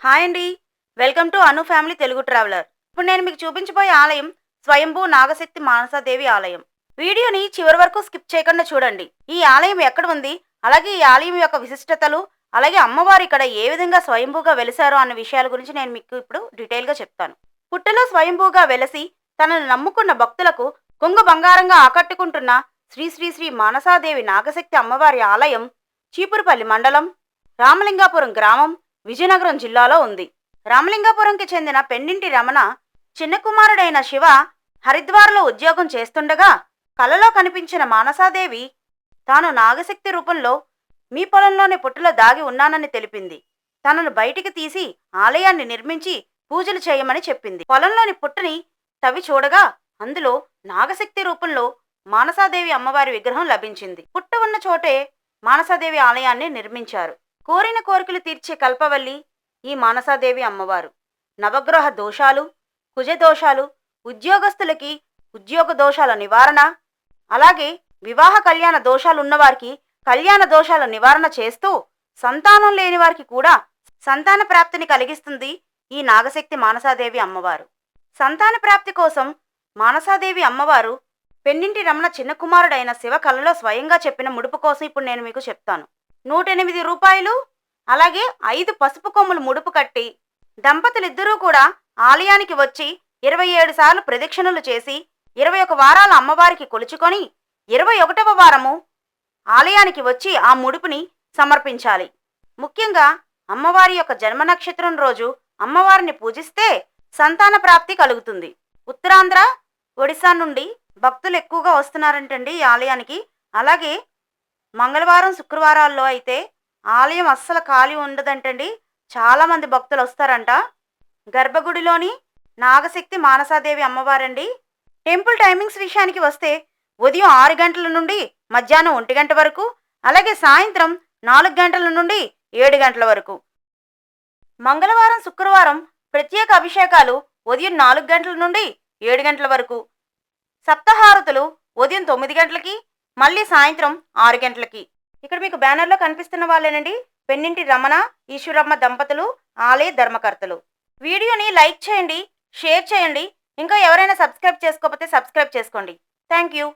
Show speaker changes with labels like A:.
A: Hi అండి. Welcome to Anu family Telugu traveller. ఇప్పుడు నేను మీకు చూపించబోయే ఆలయం స్వయంభూ నాగశక్తి మానసాదేవి ఆలయం. వీడియోని చివరి వరకు స్కిప్ చేయకుండా చూడండి. ఈ ఆలయం ఎక్కడ ఉంది, అలాగే ఈ ఆలయం యొక్క విశిష్టతలు, అలాగే అమ్మవారు ఇక్కడ ఏ విధంగా స్వయంభూగా వెలిశారో అన్న విషయాల గురించి నేను మీకు ఇప్పుడు డీటెయిల్గా చెప్తాను. పుట్టలో స్వయంభూగా వెలసి తనను నమ్ముకున్న భక్తులకు కొంగు బంగారంగా ఆకట్టుకుంటున్న శ్రీ శ్రీ శ్రీ మానసాదేవి నాగశక్తి అమ్మవారి ఆలయం చీపురుపల్లి మండలం, రామలింగాపురం గ్రామం, విజయనగరం జిల్లాలో ఉంది. రామలింగాపురంకి చెందిన పెన్నింటి రమణ చిన్న కుమారుడైన శివ హరిద్వార్లో ఉద్యోగం చేస్తుండగా కలలో కనిపించిన మానసాదేవి తాను నాగశక్తి రూపంలో మీ పొలంలోని పుట్టలో దాగి ఉన్నానని తెలిపింది. తనను బయటికి తీసి ఆలయాన్ని నిర్మించి పూజలు చేయమని చెప్పింది. పొలంలోని పుట్టని తవ్వి చూడగా అందులో నాగశక్తి రూపంలో మానసాదేవి అమ్మవారి విగ్రహం లభించింది. పుట్ట ఉన్న చోటే మానసాదేవి ఆలయాన్ని నిర్మించారు. కోరిన కోరికలు తీర్చే కల్పవల్లి ఈ మానసాదేవి అమ్మవారు. నవగ్రహ దోషాలు, కుజ దోషాలు, ఉద్యోగస్తులకి ఉద్యోగ దోషాల నివారణ, అలాగే వివాహ కళ్యాణ దోషాలు ఉన్నవారికి కళ్యాణ దోషాల నివారణ చేస్తూ సంతానం లేని వారికి కూడా సంతాన ప్రాప్తిని కలిగిస్తుంది ఈ నాగశక్తి మానసాదేవి అమ్మవారు. సంతాన ప్రాప్తి కోసం మానసాదేవి అమ్మవారు పెన్నింటి రమణ చిన్న కుమారుడైన శివ కలలో స్వయంగా చెప్పిన ముడుపు కోసం ఇప్పుడు నేను మీకు చెప్తాను. 108 రూపాయలు, అలాగే 5 పసుపు కొమ్ములు ముడుపు కట్టి దంపతులిద్దరూ కూడా ఆలయానికి వచ్చి 27 సార్లు ప్రదక్షిణలు చేసి 21 వారాల అమ్మవారికి కొలుచుకొని 21వ వారము ఆలయానికి వచ్చి ఆ ముడుపుని సమర్పించాలి. ముఖ్యంగా అమ్మవారి యొక్క జన్మ నక్షత్రం రోజు అమ్మవారిని పూజిస్తే సంతాన ప్రాప్తి కలుగుతుంది. ఉత్తరాంధ్ర, ఒడిశా నుండి భక్తులు ఎక్కువగా వస్తున్నారంటండి ఈ ఆలయానికి. అలాగే మంగళవారం, శుక్రవారాల్లో అయితే ఆలయం అస్సలు ఖాళీ ఉండదంటండి. చాలామంది భక్తులు వస్తారంట. గర్భగుడిలోని నాగశక్తి మానసాదేవి అమ్మవారండి. టెంపుల్ టైమింగ్స్ విషయానికి వస్తే ఉదయం 6 గంటల నుండి మధ్యాహ్నం 1 గంట వరకు, అలాగే సాయంత్రం 4 గంటల నుండి 7 గంటల వరకు. మంగళవారం, శుక్రవారం ప్రత్యేక అభిషేకాలు ఉదయం 4 గంటల నుండి 7 గంటల వరకు. సప్తహారతులు ఉదయం 9 గంటలకి, మళ్ళీ సాయంత్రం 6 గంటలకి. ఇక్కడ మీకు బ్యానర్లో కనిపిస్తున్న వాళ్ళేనండి పెన్నింటి రమణ, ఈశ్వరమ్మ దంపతులు, ఆలయ ధర్మకర్తలు. వీడియోని లైక్ చేయండి, షేర్ చేయండి. ఇంకా ఎవరైనా సబ్స్క్రైబ్ చేసుకోకపోతే సబ్స్క్రైబ్ చేసుకోండి. Thank you.